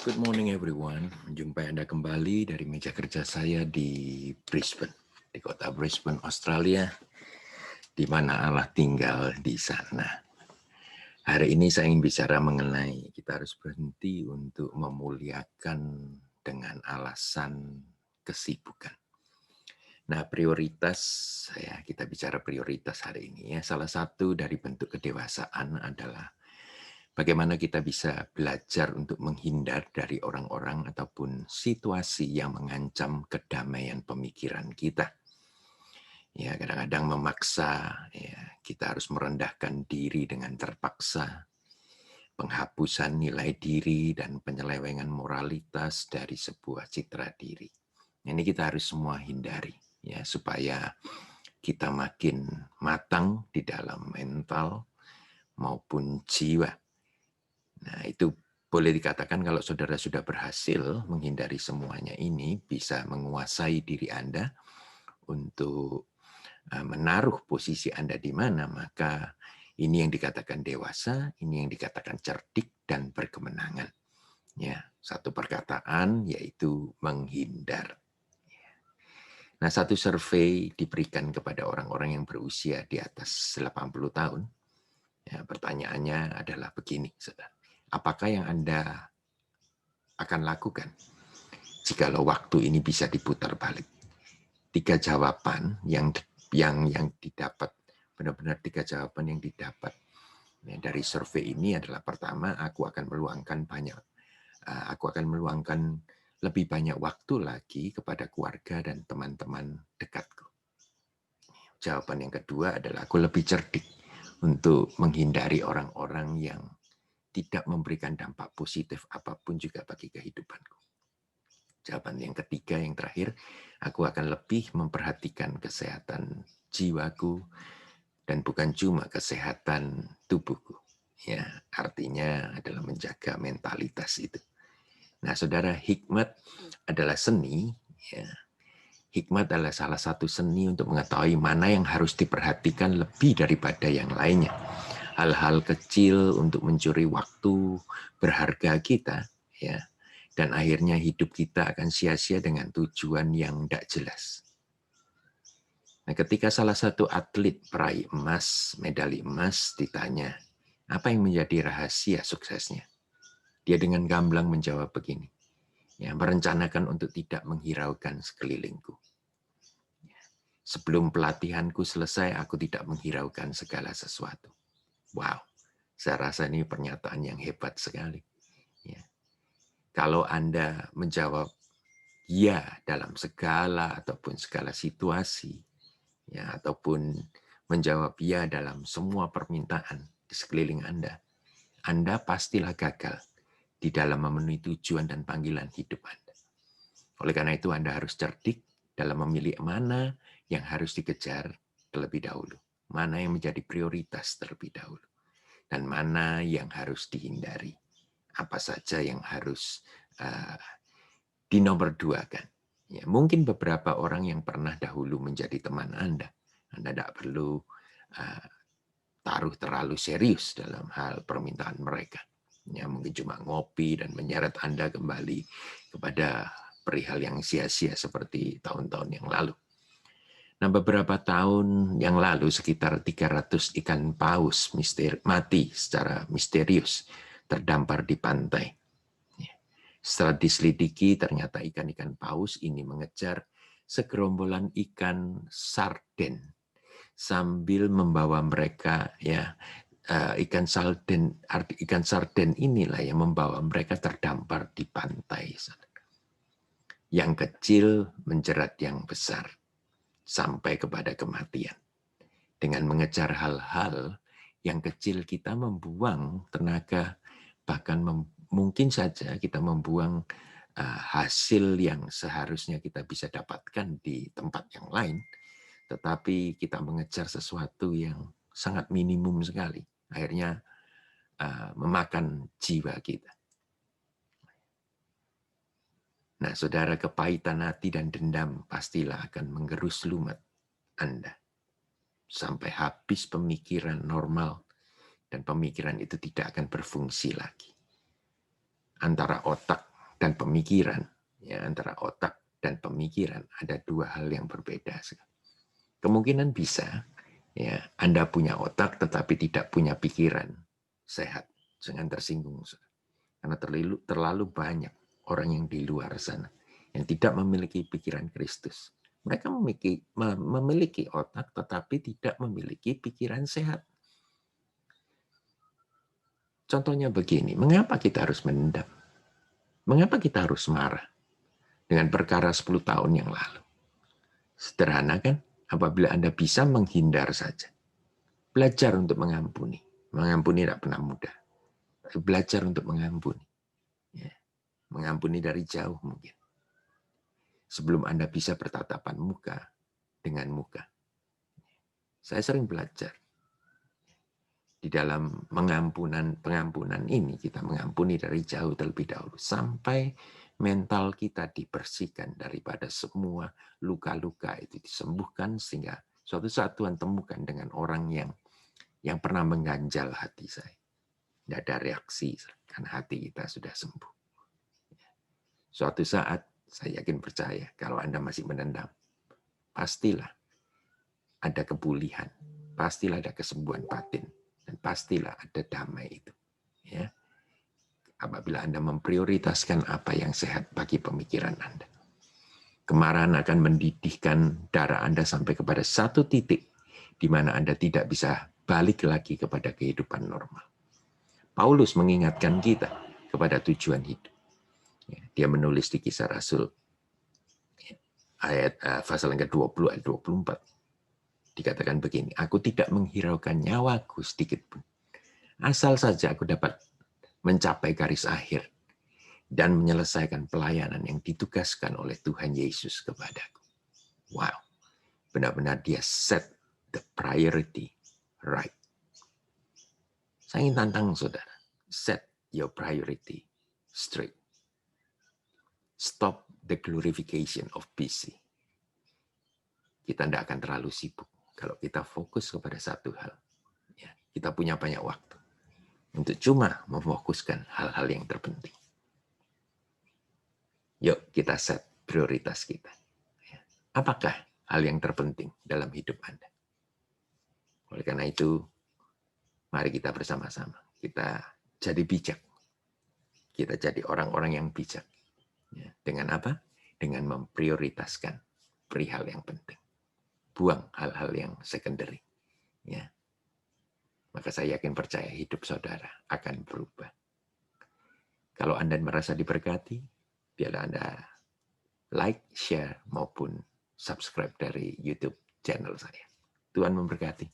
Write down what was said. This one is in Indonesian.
Good morning everyone. Menjumpai Anda kembali dari meja kerja saya di Brisbane, di kota Brisbane, Australia, di mana Allah tinggal di sana. Hari ini saya ingin bicara mengenai kita harus berhenti untuk memuliakan dengan alasan kesibukan. Nah, prioritas, ya kita bicara prioritas hari ini ya. Salah satu dari bentuk kedewasaan adalah bagaimana kita bisa belajar untuk menghindar dari orang-orang ataupun situasi yang mengancam kedamaian pemikiran kita. Ya, kadang-kadang memaksa, ya, kita harus merendahkan diri dengan terpaksa, penghapusan nilai diri dan penyelewengan moralitas dari sebuah citra diri. Ini kita harus semua hindari, ya, supaya kita makin matang di dalam mental maupun jiwa. Nah, itu boleh dikatakan kalau saudara sudah berhasil menghindari semuanya ini, bisa menguasai diri Anda untuk menaruh posisi Anda di mana, maka ini yang dikatakan dewasa, ini yang dikatakan cerdik dan berkemenangan. Ya, satu perkataan yaitu menghindar. Nah, satu survei diberikan kepada orang-orang yang berusia di atas 80 tahun. Ya, pertanyaannya adalah begini, saudara. Apakah yang Anda akan lakukan jikalau waktu ini bisa diputar balik? 3 jawaban yang didapat, benar-benar 3 jawaban yang didapat dari survei ini adalah: pertama, aku akan meluangkan lebih banyak waktu lagi kepada keluarga dan teman-teman dekatku. Jawaban yang kedua adalah aku lebih cerdik untuk menghindari orang-orang yang tidak memberikan dampak positif apapun juga bagi kehidupanku. Jawaban yang ketiga, yang terakhir, aku akan lebih memperhatikan kesehatan jiwaku dan bukan cuma kesehatan tubuhku. Ya, artinya adalah menjaga mentalitas itu. Nah, saudara, hikmat adalah seni. Ya, hikmat adalah salah satu seni untuk mengetahui mana yang harus diperhatikan lebih daripada yang lainnya. Hal-hal kecil untuk mencuri waktu berharga kita, ya, dan akhirnya hidup kita akan sia-sia dengan tujuan yang tidak jelas. Nah, ketika salah satu atlet peraih emas, medali emas, ditanya, apa yang menjadi rahasia suksesnya? Dia dengan gamblang menjawab begini, ya, merencanakan untuk tidak menghiraukan sekelilingku. Sebelum pelatihanku selesai, aku tidak menghiraukan segala sesuatu. Wow, saya rasa ini pernyataan yang hebat sekali. Ya. Kalau Anda menjawab ya dalam segala ataupun segala situasi, ya, ataupun menjawab ya dalam semua permintaan di sekeliling Anda pastilah gagal di dalam memenuhi tujuan dan panggilan hidup Anda. Oleh karena itu Anda harus cerdik dalam memilih mana yang harus dikejar terlebih dahulu, mana yang menjadi prioritas terlebih dahulu, dan mana yang harus dihindari. Apa saja yang harus dinomorduakan. Ya, mungkin beberapa orang yang pernah dahulu menjadi teman Anda tidak perlu taruh terlalu serius dalam hal permintaan mereka. Ya, mungkin cuma ngopi dan menyeret Anda kembali kepada perihal yang sia-sia seperti tahun-tahun yang lalu. Nah, beberapa tahun yang lalu sekitar 300 ikan paus mati secara misterius terdampar di pantai. Setelah diselidiki, ternyata ikan-ikan paus ini mengejar segerombolan ikan sarden sambil membawa mereka, ya, ikan sarden inilah yang membawa mereka terdampar di pantai. Yang kecil menjerat yang besar sampai kepada kematian. Dengan mengejar hal-hal yang kecil kita membuang tenaga, bahkan mungkin saja kita membuang hasil yang seharusnya kita bisa dapatkan di tempat yang lain, tetapi kita mengejar sesuatu yang sangat minimum sekali, akhirnya memakan jiwa kita. Nah, saudara, kepahitan hati dan dendam pastilah akan menggerus lumat Anda sampai habis pemikiran normal, dan pemikiran itu tidak akan berfungsi lagi. Antara otak dan pemikiran, ya, antara otak dan pemikiran ada dua hal yang berbeda. Kemungkinan bisa, ya, Anda punya otak tetapi tidak punya pikiran sehat, jangan tersinggung. Karena terlalu banyak orang yang di luar sana yang tidak memiliki pikiran Kristus. Mereka memiliki otak tetapi tidak memiliki pikiran sehat. Contohnya begini, mengapa kita harus mendam? Mengapa kita harus marah dengan perkara 10 tahun yang lalu? Sederhana kan? Apabila Anda bisa menghindar saja. Belajar untuk mengampuni. Mengampuni tidak pernah mudah. Belajar untuk mengampuni. Ya. Mengampuni dari jauh mungkin. Sebelum Anda bisa bertatapan muka dengan muka. Saya sering belajar. Di dalam pengampunan ini, kita mengampuni dari jauh terlebih dahulu. Sampai mental kita dibersihkan daripada semua luka-luka itu disembuhkan, sehingga suatu saat Tuhan temukan dengan orang yang pernah mengganjal hati saya. Tidak ada reaksi, karena hati kita sudah sembuh. Suatu saat, saya yakin percaya, kalau Anda masih menendam, pastilah ada kepulihan, pastilah ada kesembuhan batin, dan pastilah ada damai itu. Ya. Apabila Anda memprioritaskan apa yang sehat bagi pemikiran Anda. Kemarahan akan mendidihkan darah Anda sampai kepada satu titik di mana Anda tidak bisa balik lagi kepada kehidupan normal. Paulus mengingatkan kita kepada tujuan hidup. Dia menulis di Kisah Rasul ayat pasal yang ke-20 ayat 24. Dikatakan begini, aku tidak menghiraukan nyawaku sedikit pun. Asal saja aku dapat mencapai garis akhir dan menyelesaikan pelayanan yang ditugaskan oleh Tuhan Yesus kepadaku. Wow, benar-benar dia set the priority right. Saya ingin tantang saudara, set your priority straight. Stop the glorification of busy. Kita tidak akan terlalu sibuk kalau kita fokus kepada satu hal. Ya, kita punya banyak waktu untuk cuma memfokuskan hal-hal yang terpenting. Yuk kita set prioritas kita. Apakah hal yang terpenting dalam hidup Anda? Oleh karena itu, mari kita bersama-sama. Kita jadi bijak. Kita jadi orang-orang yang bijak. Dengan apa? Dengan memprioritaskan perihal yang penting. Buang hal-hal yang secondary. Ya. Maka saya yakin percaya hidup saudara akan berubah. Kalau Anda merasa diberkati, biarlah Anda like, share, maupun subscribe dari YouTube channel saya. Tuhan memberkati.